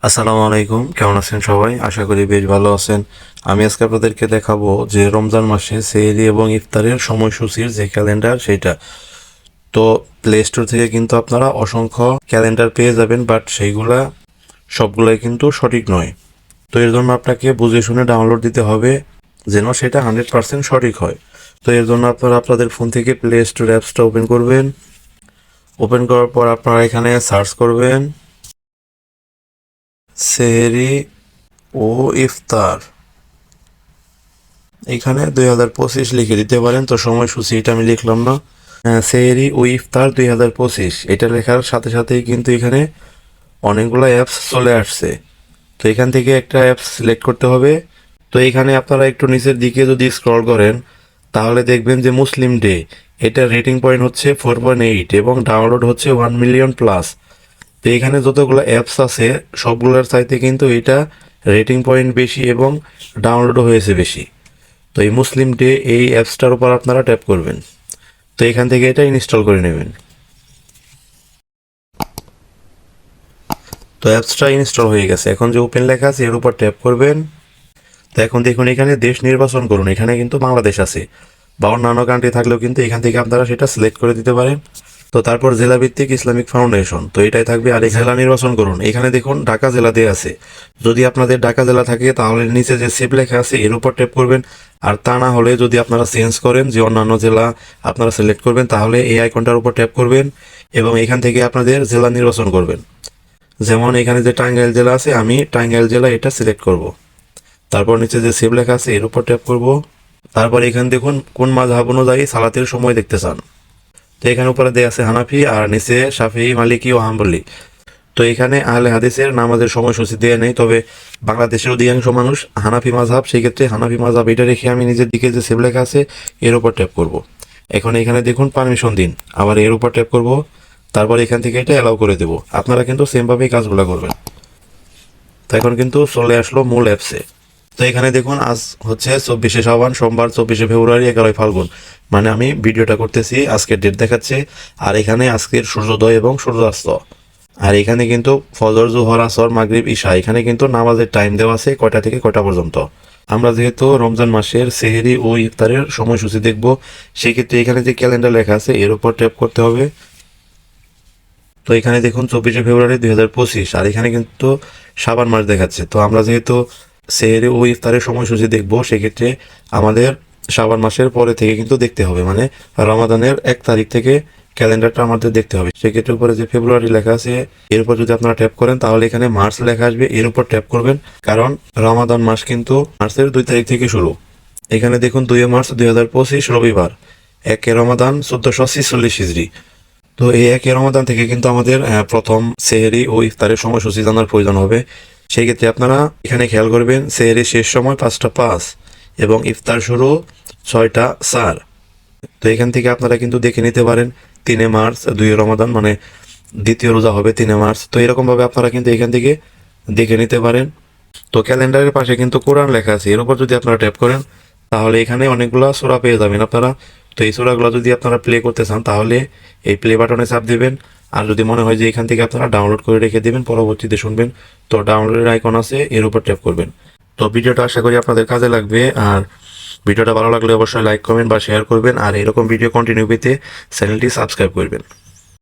আসসালামু আলাইকুম, কেমন আছেন সবাই? আশা করি বেশ ভালো আছেন। আমি আজকে আপনাদেরকে দেখাবো যে রমজান মাসে সেহরি এবং ইফতারের সময়সূচির যে ক্যালেন্ডার সেটা। তো প্লে স্টোর থেকে কিন্তু আপনারা অসংখ্য ক্যালেন্ডার পেয়ে যাবেন, বাট সেইগুলা সবগুলাই কিন্তু সঠিক নয়। তো এর জন্য আপনাকে বুঝে শুনে ডাউনলোড দিতে হবে, যেন সেটা 100% সঠিক হয়। তো এর জন্য আপনারা আপনাদের ফোন থেকে প্লে স্টোর অ্যাপসটা ওপেন করবেন। ওপেন করার পর আপনারা এখানে সার্চ করবেন সেহরি ও ইফতার। এখানে 2025 লিখে দিতে পারেন। তো সময়সূচি এটা আমি লিখলাম না। সেহরি ও ইফতার 2025 এটা লেখার সাথে সাথেই কিন্তু এখানে অনেকগুলো অ্যাপস চলে আসছে। তো এখান থেকে একটা অ্যাপস সিলেক্ট করতে হবে। তো এখানে আপনারা একটু নিচের দিকে যদি স্ক্রল করেন তাহলে দেখবেন যে মুসলিম ডে, এটা রেটিং পয়েন্ট হচ্ছে 4.8 এবং ডাউনলোড হচ্ছে 1 মিলিয়ন প্লাস। তো এখানে যতগুলো অ্যাপস আছে সবগুলোর চাইতে কিন্তু এটা রেটিং পয়েন্ট বেশি এবং ডাউনলোডও হয়েছে বেশি। তো এই মুসলিম ডে এই অ্যাপসটার উপর আপনারা ট্যাপ করবেন। তো এখান থেকে এটা ইনস্টল করে নেবেন। তো অ্যাপসটা ইনস্টল হয়ে গেছে। এখন যে ওপেন লেখা আছে এর উপর ট্যাপ করবেন। তো এখন দেখুন এখানে দেশ নির্বাচন করুন, এখানে কিন্তু বাংলাদেশ আছে, বা অন্যান্য কান্ট্রি থাকলেও কিন্তু এখান থেকে আপনারা সেটা সিলেক্ট করে দিতে পারেন। তো তারপর জেলা ভিত্তিক ইসলামিক ফাউন্ডেশন, তো এটাই থাকবে। আর এই জেলা নির্বাচন করুন, এখানে দেখুন ঢাকা জেলা দিয়ে আছে। যদি আপনাদের ঢাকা জেলা থাকে তাহলে নিচে যে সেভ লেখা আছে এর উপর ট্যাপ করবেন। আর তা না হলে যদি আপনারা চেঞ্জ করেন যে অন্যান্য জেলা আপনারা সিলেক্ট করবেন, তাহলে এই আইকনটার উপর ট্যাপ করবেন এবং এখান থেকে আপনাদের জেলা নির্বাচন করবেন। যেমন এখানে যে টাঙ্গাইল জেলা আছে, আমি টাঙ্গাইল জেলা এটা সিলেক্ট করব। তারপর নিচে যে সেভ লেখা আছে এর উপর ট্যাপ করব। তারপর এখানে দেখুন কোন মাযহাব অনুযায়ী সালাতের সময় দেখতে চান। তো এখানে উপরে দেয়া আছে হানাফি, আর নিচে শাফিঈ, মালিকি ও হাম্বলি। তো এখানে আহলে হাদিসের নামাজের সময়সূচি দেয়া নেই, তবে বাংলাদেশের অধিকাংশ মানুষ হানাফি মাযহাব, সেই ক্ষেত্রে হানাফি মাযহাব এটা রেখে আমি নিজের দিকে যে সেভ লেখা আছে এর উপর ট্যাপ করব। এখন এখানে দেখুন পারমিশন দিন, আবার এর উপর ট্যাপ করব। তারপর এখান থেকে এটা অ্যালাউ করে দেব। আপনারা কিন্তু সেমভাবেই কাজগুলো করবেন। তো এখন কিন্তু চলে আসলো মূল অ্যাপসে। তো এখানে দেখুন আজ হচ্ছে 24শে শাবান, সোমবার, 24শে ফেব্রুয়ারি, 11ই ফাল্গুন। মানে আমি ভিডিওটা করতেছি, আজকের ডেট দেখাচ্ছে। আর এখানে আজকের সূর্যোদয় এবং সূর্যাস্ত। আর এখানে কিন্তু ফজর, জোহর, আসর, মাগরিব, ঈশা, এখানে কিন্তু নামাজের টাইম দেওয়া আছে কয়টা থেকে কয়টা পর্যন্ত। আমরা যেহেতু রমজান মাসের সেহরি ও ইফতারের সময়সূচি দেখব, সেক্ষেত্রে এখানে যে ক্যালেন্ডার লেখা আছে এর উপর ট্যাপ করতে হবে। তো এখানে দেখুন 24শে ফেব্রুয়ারি 2025, আর এখানে কিন্তু শাবান মাস দেখাচ্ছে। তো আমরা যেহেতু সেহরি ও ইফতারের সময়সূচি দেখবো, সেক্ষেত্রে আমাদের শাবান মাসের পরে থেকে কিন্তু দেখতে হবে, মানে রমাদানের 1 তারিখ থেকে ক্যালেন্ডারটা আমাদের দেখতে হবে। সেক্ষেত্রে উপরে যে ফেব্রুয়ারি লেখা আছে এর উপর যদি আপনারা ট্যাপ করেন তাহলে এখানে মার্চ লেখা আসবে, এর উপর ট্যাপ করবেন। কারণ রমাদান মাস কিন্তু মার্চের 2 তারিখ থেকে শুরু। এখানে দেখুন 2 মার্চ 2025 রবিবার, 1 রমাদান 1446 হিজরি। তো এই 1 রমাদান থেকে কিন্তু আমাদের প্রথম সেহরি ও ইফতারের সময়সূচি জানার প্রয়োজন হবে। সেই ক্ষেত্রে আপনারা এখানে খেয়াল করবেন সেহরি শেষ সময় 5টা 5 এবং ইফতার শুরু 6টা 4। তো এখান থেকে আপনারা কিন্তু দেখে নিতে পারেন 3 মার্চ 2 রমাদান, মানে দ্বিতীয় রোজা হবে 3 মার্চ। তো এরকমভাবে আপনারা কিন্তু এখান থেকে দেখে নিতে পারেন। তো ক্যালেন্ডারের পাশে কিন্তু কোরআন লেখা আছে, এর উপর যদি আপনারা ট্যাপ করেন তাহলে এখানে অনেকগুলো সূরা পেয়ে যাবেন আপনারা। তো এই সূরাগুলো যদি আপনারা প্লে করতে চান তাহলে এই প্লে বাটনে চাপ দিবেন। আর যদি মনে হয় যে এখান থেকে আপনারা ডাউনলোড করে রেখে দিবেন, পরবর্তীতে শুনবেন, তো ডাউনলোডের আইকন আছে এর উপর ট্যাপ করবেন। তো ভিডিওটা আশা করি আপনাদের কাজে লাগবে। আর ভিডিওটা ভালো লাগলে অবশ্যই লাইক, কমেন্ট বা শেয়ার করবেন। আর এরকম ভিডিও কন্টিনিউ পেতে চ্যানেলটি সাবস্ক্রাইব করবেন।